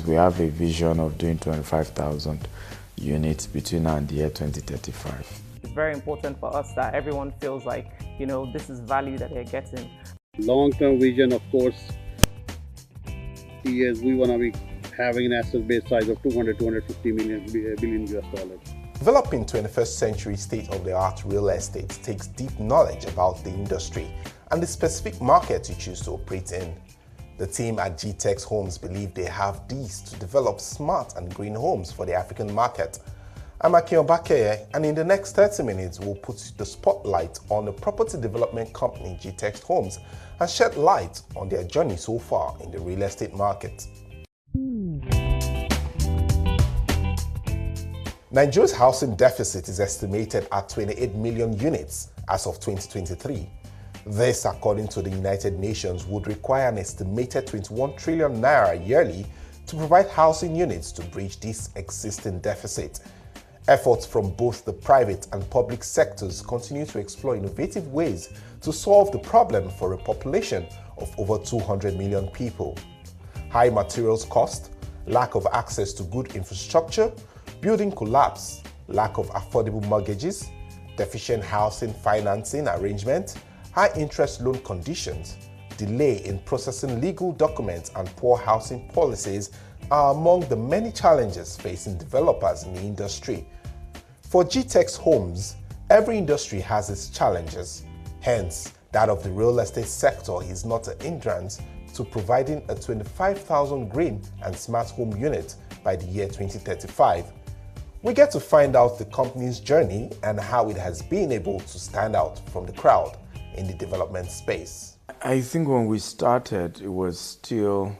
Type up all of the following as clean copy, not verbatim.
We have a vision of doing 25,000 units between now and the year 2035. It's very important for us that everyone feels like, this is value that they're getting. Long-term vision, of course, is we want to be having an asset base size of 250 billion US dollars. Developing 21st century state-of-the-art real estate takes deep knowledge about the industry and the specific market you choose to operate in. The team at GText Homes believe they have these to develop smart and green homes for the African market. I'm Akintayo, and in the next 30 minutes, we'll put the spotlight on the property development company GText Homes and shed light on their journey so far in the real estate market. Nigeria's housing deficit is estimated at 28 million units as of 2023. This, according to the United Nations, would require an estimated 21 trillion naira yearly to provide housing units to bridge this existing deficit. Efforts from both the private and public sectors continue to explore innovative ways to solve the problem for a population of over 200 million people. High materials cost, lack of access to good infrastructure, building collapse, lack of affordable mortgages, deficient housing financing arrangement, high interest loan conditions, delay in processing legal documents, and poor housing policies are among the many challenges facing developers in the industry. For GText Homes, every industry has its challenges. Hence, that of the real estate sector is not an hindrance to providing a 25,000 green and smart home unit by the year 2035. We get to find out the company's journey and how it has been able to stand out from the crowd in the development space. I think when we started, it was still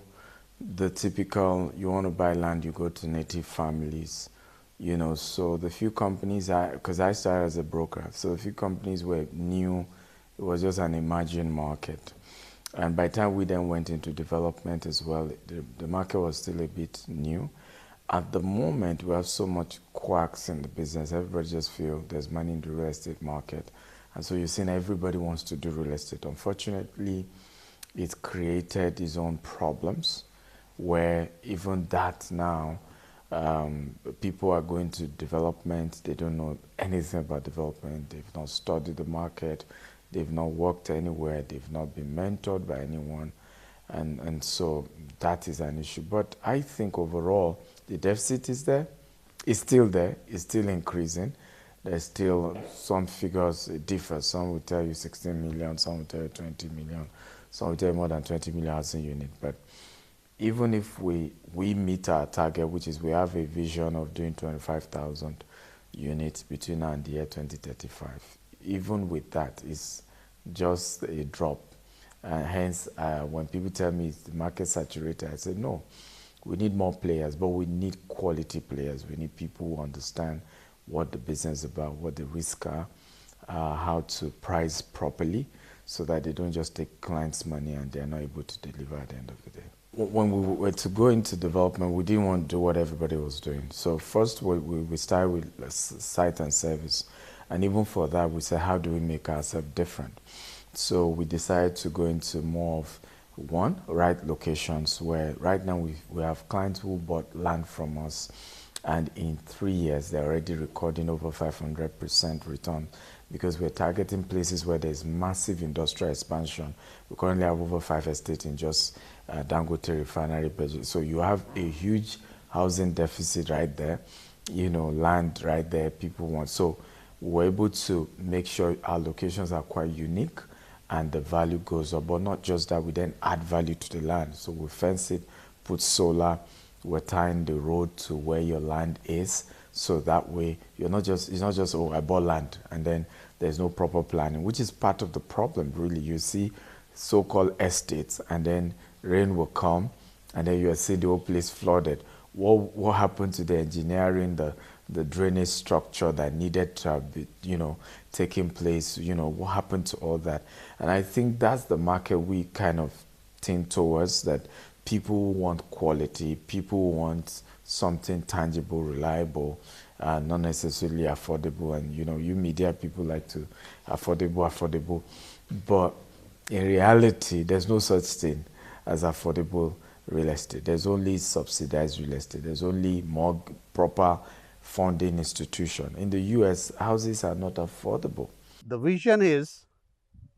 the typical, you want to buy land, you go to native families, so the few companies, because I started as a broker, so the few companies were new, it was just an emerging market. And by the time we then went into development as well, the market was still a bit new. At the moment, we have so much quacks in the business. Everybody just feels there's money in the real estate market. And so you're seeing everybody wants to do real estate. Unfortunately, it's created its own problems where even that now, people are going to development. They don't know anything about development. They've not studied the market. They've not worked anywhere. They've not been mentored by anyone. And so that is an issue. But I think overall, the deficit is there. It's still there. It's still increasing. There's still some figures differ. Some will tell you 16 million, some will tell you 20 million, some will tell you more than 20 million housing units. But even if we meet our target, which is we have a vision of doing 25,000 units between now and the year 2035, even with that, it's just a drop. Hence, when people tell me is the market saturated, I say no. We need more players, but we need quality players. We need people who understand what the business is about, what the risks are, how to price properly so that they don't just take clients' money and they're not able to deliver at the end of the day. When we were to go into development, we didn't want to do what everybody was doing. So first we started with site and service. And even for that, we said, how do we make ourselves different? So we decided to go into more of right locations where right now we have clients who bought land from us, and in 3 years they're already recording over 500% return because we're targeting places where there's massive industrial expansion. We currently have over 5 estates in just Dangote refinery budget. So you have a huge housing deficit right there, land right there people want. So we're able to make sure our locations are quite unique and the value goes up. But not just that, we then add value to the land. So we fence it, put solar, we're tying the road to where your land is. So that way, it's not just, oh, I bought land and then there's no proper planning, which is part of the problem, really. You see so-called estates and then rain will come and then you'll see the whole place flooded. What happened to the engineering, the drainage structure that needed to have been, taking place? What happened to all that? And I think that's the market we kind of tend towards, that people want quality, people want something tangible, reliable, not necessarily affordable. And, you media people like to affordable. But in reality, there's no such thing as affordable real estate. There's only subsidized real estate. There's only more proper funding institution. In the US, houses are not affordable. The vision is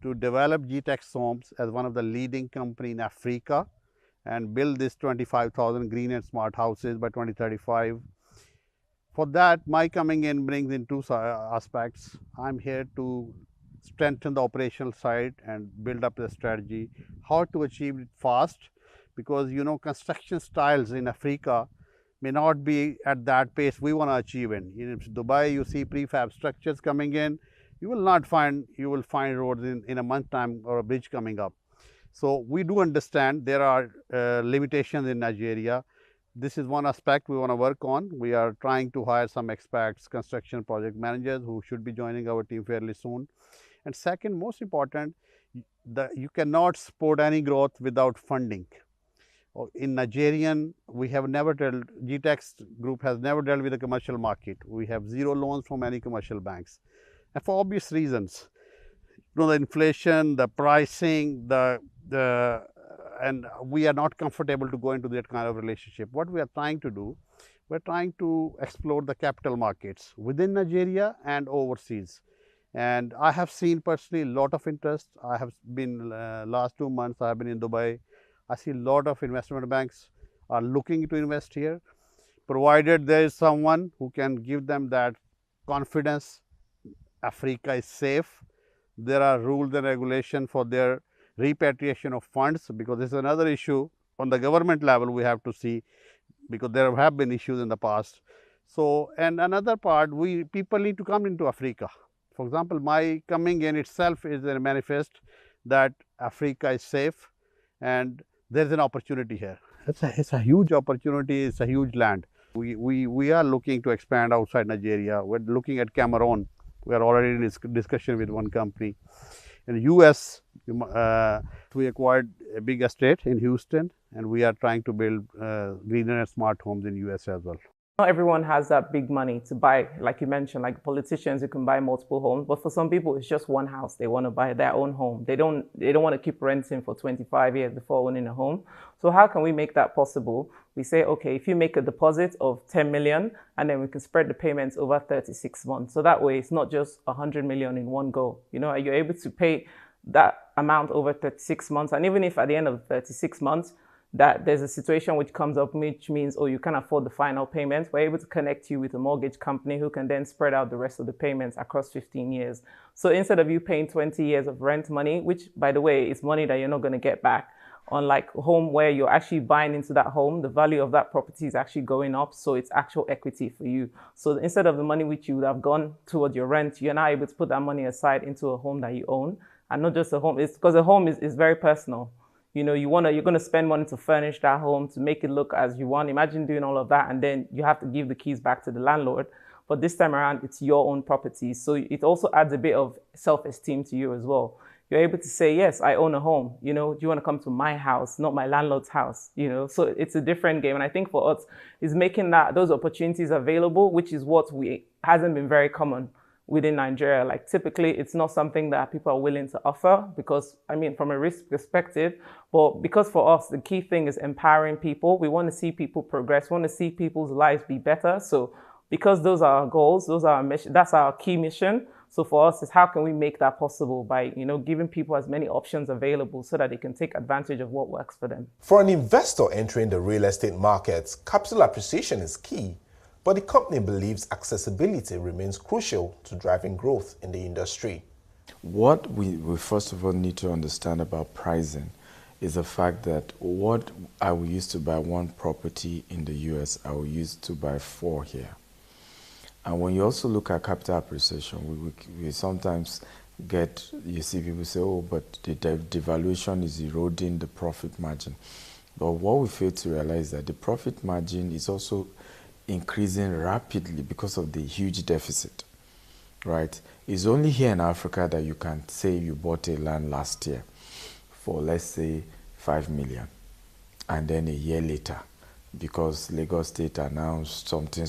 to develop GText homes as one of the leading company in Africa and build this 25,000 green and smart houses by 2035. For that, my coming in brings in two aspects. I'm here to strengthen the operational side and build up the strategy, how to achieve it fast, because you know construction styles in Africa may not be at that pace we want to achieve in Dubai. You see prefab structures coming in, you will find roads in a month time or a bridge coming up. So we do understand there are limitations in Nigeria. This is one aspect we want to work on. We are trying to hire some experts, construction project managers who should be joining our team fairly soon. And second, most important, you cannot support any growth without funding. In Nigerian, we have never dealt, GText group has never dealt with the commercial market. We have zero loans from any commercial banks. And for obvious reasons, you know, the inflation, the pricing, and we are not comfortable to go into that kind of relationship. What we are trying to do, we're trying to explore the capital markets within Nigeria and overseas. And I have seen personally a lot of interest. I have been, last 2 months, I have been in Dubai. I see a lot of investment banks are looking to invest here, provided there is someone who can give them that confidence. Africa is safe. There are rules and regulations for their repatriation of funds, because this is another issue on the government level we have to see, because there have been issues in the past. So, and another part, people need to come into Africa. For example, my coming in itself is a manifest that Africa is safe and there is an opportunity here. It's a huge opportunity, it's a huge land. We are looking to expand outside Nigeria. We're looking at Cameroon. We are already in discussion with one company. In the US, we acquired a big estate in Houston, and we are trying to build greener and smart homes in US as well. Not everyone has that big money to buy, like you mentioned, like politicians who can buy multiple homes. But for some people, it's just one house. They want to buy their own home. They don't want to keep renting for 25 years before owning a home. So how can we make that possible? We say, okay, if you make a deposit of 10 million, and then we can spread the payments over 36 months. So that way, it's not just 100 million in one go. You know, you're able to pay that amount over 36 months. And even if at the end of 36 months, that there's a situation which comes up, which means, oh, you can't afford the final payment, we're able to connect you with a mortgage company who can then spread out the rest of the payments across 15 years. So instead of you paying 20 years of rent money, which, by the way, is money that you're not going to get back, unlike a home where you're actually buying into that home, the value of that property is actually going up, so it's actual equity for you. So instead of the money which you would have gone toward your rent, you're now able to put that money aside into a home that you own, and not just a home. It's because a home is very personal. You know, you're going to spend money to furnish that home, to make it look as you want. Imagine doing all of that, and then you have to give the keys back to the landlord. But this time around, it's your own property. So it also adds a bit of self-esteem to you as well. You're able to say, yes, I own a home. You know, do you want to come to my house, not my landlord's house? You know, so it's a different game. And I think for us, is making those opportunities available, which is what hasn't been very common within Nigeria. Like typically, it's not something that people are willing to offer because, I mean, from a risk perspective, but because for us, the key thing is empowering people. We want to see people progress. We want to see people's lives be better. So because those are our goals, those are our mission, that's our key mission. So for us, is how can we make that possible by, you know, giving people as many options available so that they can take advantage of what works for them. For an investor entering the real estate markets, capital appreciation is key. But the company believes accessibility remains crucial to driving growth in the industry. What we first of all need to understand about pricing is the fact that what I will use to buy one property in the US, I will use to buy 4 here. And when you also look at capital appreciation, we sometimes you see people say, oh, but the devaluation is eroding the profit margin. But what we fail to realize is that the profit margin is also increasing rapidly because of the huge deficit, right? It's only here in Africa that you can say you bought a land last year for, let's say, 5 million. And then a year later, because Lagos State announced something,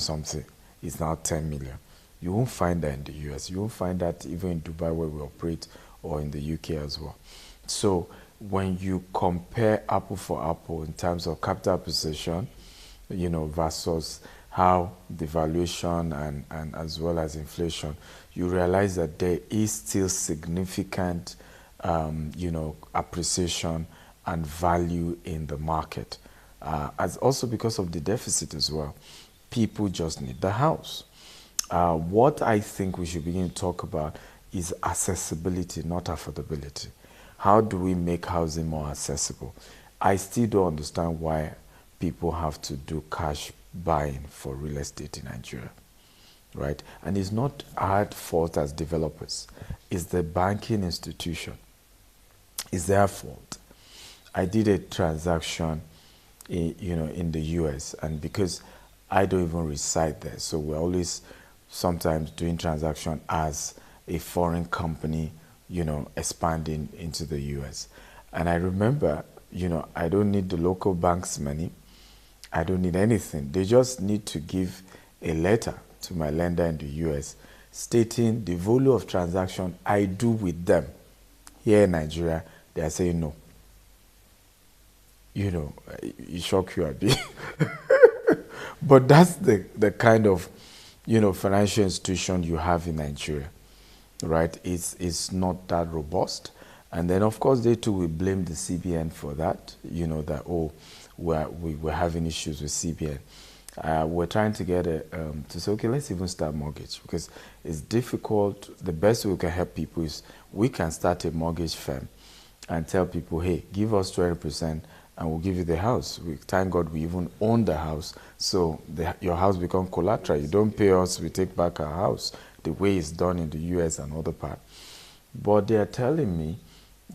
it's now 10 million. You won't find that in the US. You won't find that even in Dubai where we operate or in the UK as well. So when you compare apple for apple in terms of capital appreciation, versus how devaluation and as well as inflation, you realize that there is still significant, appreciation and value in the market. As also because of the deficit as well. People just need the house. What I think we should begin to talk about is accessibility, not affordability. How do we make housing more accessible? I still don't understand why people have to do cash buying for real estate in Nigeria, right? And it's not our fault as developers. It's the banking institution. It's their fault. I did a transaction in the US, and because I don't even reside there, so we're always sometimes doing transaction as a foreign company, expanding into the US. And I remember, I don't need the local bank's money. I don't need anything. They just need to give a letter to my lender in the US stating the volume of transaction I do with them. Here in Nigeria, they are saying no. It shock you a bit. But that's the kind of, financial institution you have in Nigeria, right? It's not that robust. And then, of course, they too will blame the CBN for that, that, we're having issues with CBN. We're trying to get to say, okay, let's even start mortgage, because it's difficult. The best way we can help people is we can start a mortgage firm and tell people, hey, give us 20% and we'll give you the house. Thank God we even own the house, so your house becomes collateral. You don't pay us, we take back our house, the way it's done in the US and other part. But they are telling me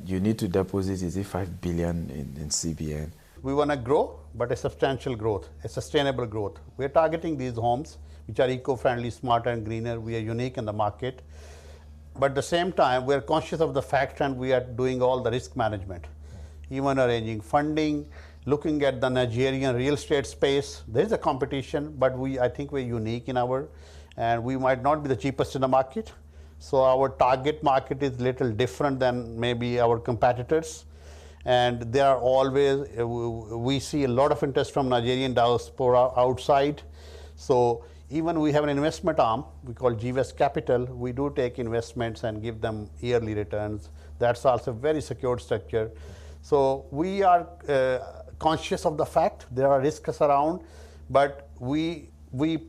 you need to deposit, is it 5 billion in CBN? We want to grow, but a substantial growth, a sustainable growth. We're targeting these homes which are eco-friendly, smarter and greener. We are unique in the market. But at the same time, we're conscious of the fact, and we are doing all the risk management, even arranging funding, looking at the Nigerian real estate space. There is a competition, but I think we're unique in and we might not be the cheapest in the market. So our target market is little different than maybe our competitors. And there are always, we see a lot of interest from Nigerian diaspora outside. So even we have an investment arm, we call GText Capital. We do take investments and give them yearly returns. That's also a very secured structure. So we are conscious of the fact there are risks around, but we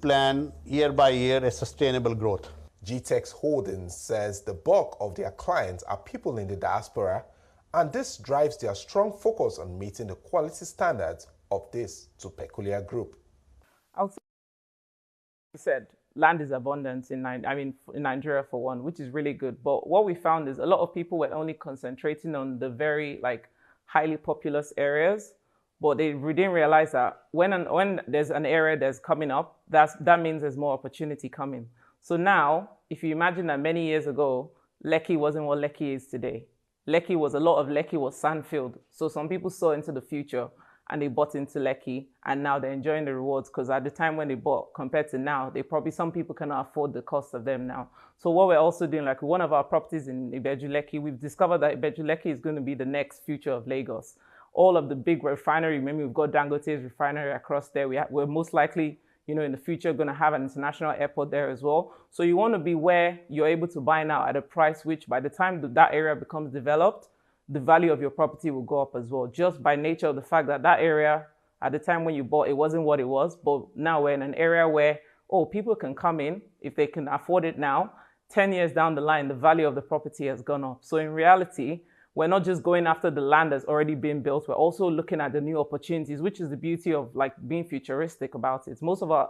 plan year by year a sustainable growth. GText Holdings says the bulk of their clients are people in the diaspora, and this drives their strong focus on meeting the quality standards of this too peculiar group. Also, you said land is abundant in Nigeria for one, which is really good. But what we found is a lot of people were only concentrating on the very highly populous areas, but they didn't realize that when there's an area that's coming up, that means there's more opportunity coming. So now, if you imagine that many years ago, Lekki wasn't what Lekki is today. A lot of Lekki was sandfield. So some people saw into the future and they bought into Lekki, and now they're enjoying the rewards, because at the time when they bought compared to now, some people cannot afford the cost of them now. So what we're also doing, one of our properties in Ibeju Lekki, we've discovered that Ibeju Lekki is going to be the next future of Lagos. All of the big refinery, remember we've got Dangote's refinery across there. We're most likely, in the future going to have an international airport there as well. So you want to be where you're able to buy now at a price which by the time that area becomes developed, the value of your property will go up as well, just by nature of the fact that area, at the time when you bought, it wasn't what it was. But now we're in an area where, people can come in if they can afford it now. 10 years down the line, the value of the property has gone up. So in reality, we're not just going after the land that's already been built. We're also looking at the new opportunities, which is the beauty of being futuristic about it. Most of our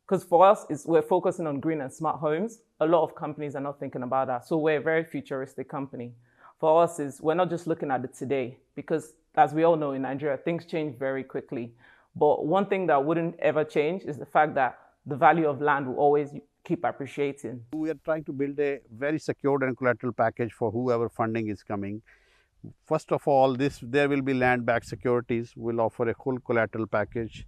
because for us, we're focusing on green and smart homes. A lot of companies are not thinking about that. So we're a very futuristic company. For us, we're not just looking at it today, because as we all know in Nigeria, things change very quickly. But one thing that wouldn't ever change is the fact that the value of land will always keep appreciating. We are trying to build a very secured and collateral package for whoever funding is coming. First of all, there will be land-backed securities. We'll offer a full collateral package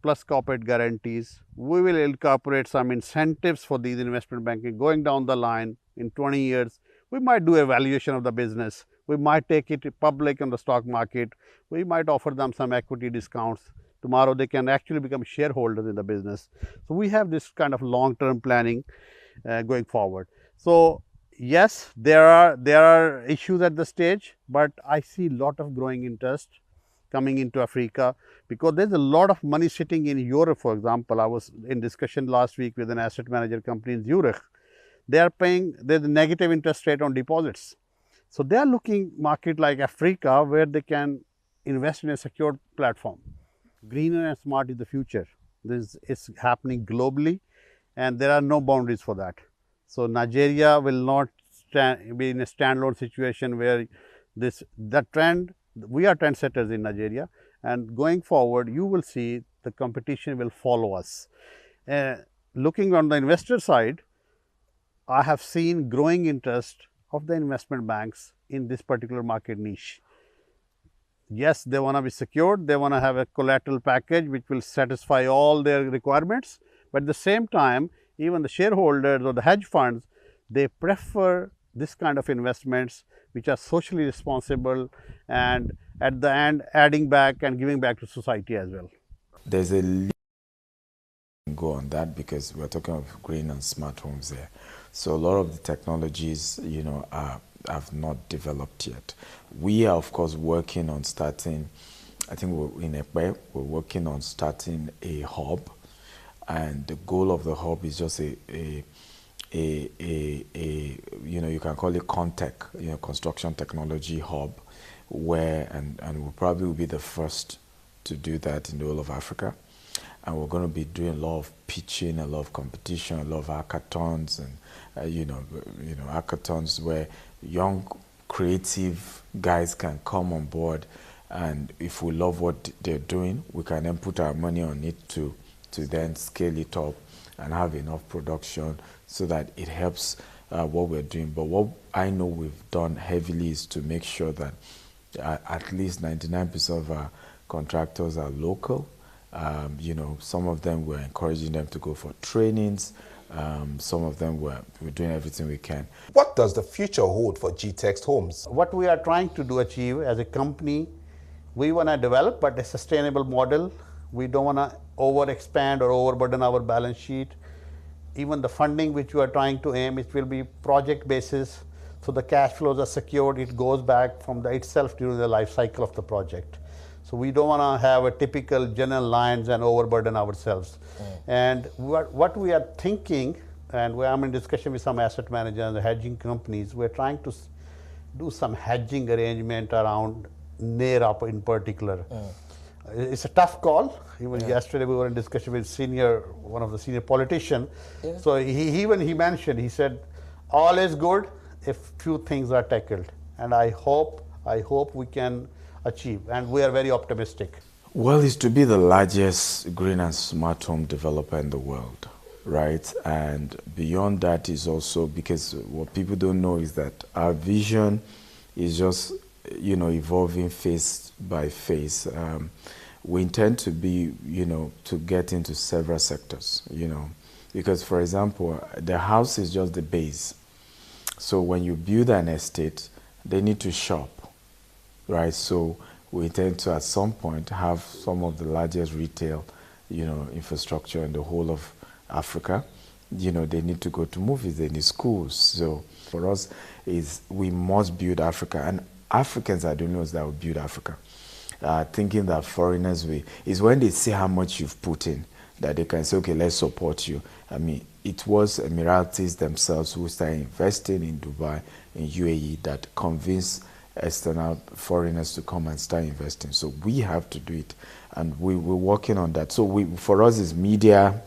plus corporate guarantees. We will incorporate some incentives for these investment banking. Going down the line in 20 years, we might do a valuation of the business. We might take it public on the stock market. We might offer them some equity discounts. Tomorrow they can actually become shareholders in the business. So we have this kind of long-term planning going forward. So yes, there are issues at the stage, but I see a lot of growing interest coming into Africa, because there's a lot of money sitting in Europe. For example, I was in discussion last week with an asset manager company in Zurich. They are paying, there's a negative interest rate on deposits. So they are looking market like Africa, where they can invest in a secured platform. Greener and smart is the future. This is happening globally, and there are no boundaries for that. So Nigeria will not be in a standalone situation where the trend, we are trendsetters in Nigeria, and going forward you will see the competition will follow us. Looking on the investor side, I have seen growing interest of the investment banks in this particular market niche. Yes, they want to be secured, they want to have a collateral package which will satisfy all their requirements, but at the same time, even the shareholders or the hedge funds, they prefer this kind of investments which are socially responsible, and at the end adding back and giving back to society as well. There's a go on that, because we're talking of green and smart homes there. So a lot of the technologies, you know, have not developed yet. We are, of course, working on starting, I think we're in Ekpe, we're working on starting a hub, and the goal of the hub is just a you know, you can call it Contech, you know, construction technology hub, where, and we'll probably be the first to do that in the whole of Africa. And we're going to be doing a lot of pitching, a lot of competition, a lot of hackathons, and you know, hackathons where young creative guys can come on board, and if we love what they're doing, we can then put our money on it to then scale it up and have enough production so that it helps what we're doing. But what I know we've done heavily is to make sure that at least 99% of our contractors are local. You know, some of them we're encouraging them to go for trainings. Some of them we're doing everything we can. What does the future hold for GText Homes? What we are trying to achieve as a company, we want to develop but a sustainable model. We don't want to over expand or overburden our balance sheet. Even the funding which we are trying to aim, it will be project basis, so the cash flows are secured. It goes back from itself during the life cycle of the project. So we don't want to have a typical general lines and overburden ourselves. And what we are thinking, and I'm in discussion with some asset managers and hedging companies, we're trying to do some hedging arrangement around NERA in particular. It's a tough call. Even yesterday we were in discussion with one of the senior politicians. So he mentioned, he said, all is good if few things are tackled. And I hope we can achieve, and we are very optimistic. Well, it's to be the largest green and smart home developer in the world, right? And beyond that is also, because what people don't know is that our vision is just, you know, evolving phase by phase. We intend to be, you know, to get into several sectors, you know, because, for example, the house is just the base. So when you build an estate, they need to shop, right? So we intend to, at some point, have some of the largest retail, you know, infrastructure in the whole of Africa. You know, they need to go to movies, they need schools. So for us, is we must build Africa, and Africans are the only ones that will build Africa. Thinking that foreigners will, is when they see how much you've put in, that they can say, okay, let's support you. I mean, it was Emiratis themselves who started investing in Dubai, in UAE, that convinced external foreigners to come and start investing. So we have to do it, and we're working on that. So for us, is media,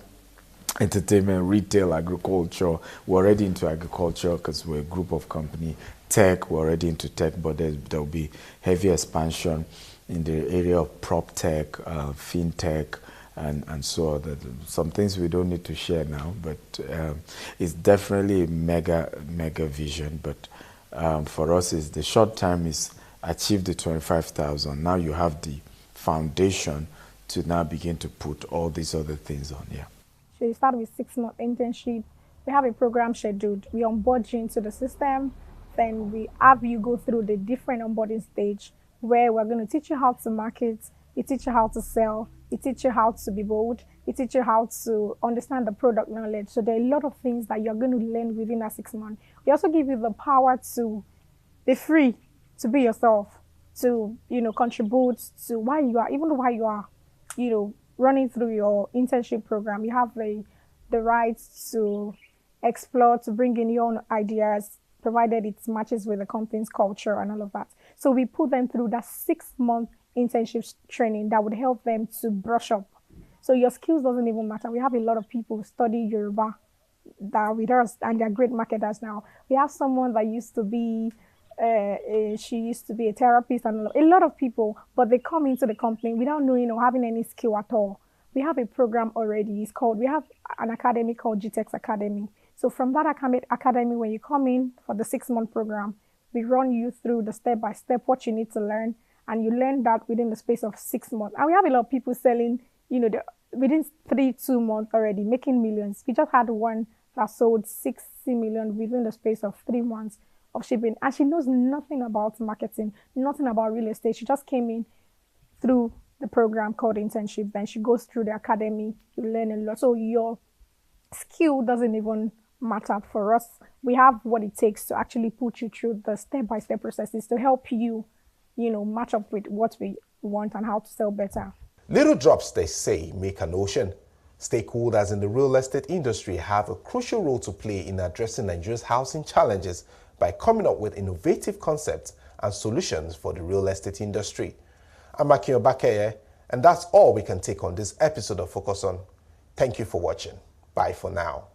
entertainment, retail, agriculture. We're already into agriculture because we're a group of company. Tech, we're already into tech, but there'll be heavy expansion in the area of prop tech, fintech, and so on. Some things we don't need to share now, but it's definitely a mega vision. But for us, is the short term is achieve the 25,000. Now you have the foundation to now begin to put all these other things on. Yeah. So you start with 6-month internship. We have a program scheduled. We onboard you into the system. Then we have you go through the different onboarding stage where we're going to teach you how to market, we teach you how to sell, we teach you how to be bold, we teach you how to understand the product knowledge. So there are a lot of things that you're going to learn within that 6 months. We also give you the power to be free, to be yourself, to, contribute to why you are, even while you are, running through your internship program. You have the right to explore, to bring in your own ideas, provided it matches with the company's culture and all of that. So we put them through that 6-month internship training that would help them to brush up. So your skills doesn't even matter. We have a lot of people who study Yoruba that are with us, and they're great marketers now. We have someone that used to be, she used to be a therapist, and a lot of people, but they come into the company without knowing or having any skill at all. We have a program already. We have an academy called GText Academy. So from that academy, when you come in for the 6-month program, we run you through the step-by-step what you need to learn, and you learn that within the space of 6 months. And we have a lot of people selling, within 2 months already, making millions. We just had one that sold 60 million within the space of 3 months of shipping. And she knows nothing about marketing, nothing about real estate. She just came in through the program called internship. Then she goes through the academy, you learn a lot. So your skill doesn't even matter for us. We have what it takes to actually put you through the step-by-step processes to help you, match up with what we want and how to sell better. Little drops, they say, make an ocean. Stakeholders in the real estate industry have a crucial role to play in addressing Nigeria's housing challenges by coming up with innovative concepts and solutions for the real estate industry. I'm Akintayo, and that's all we can take on this episode of Focus On. Thank you for watching. Bye for now.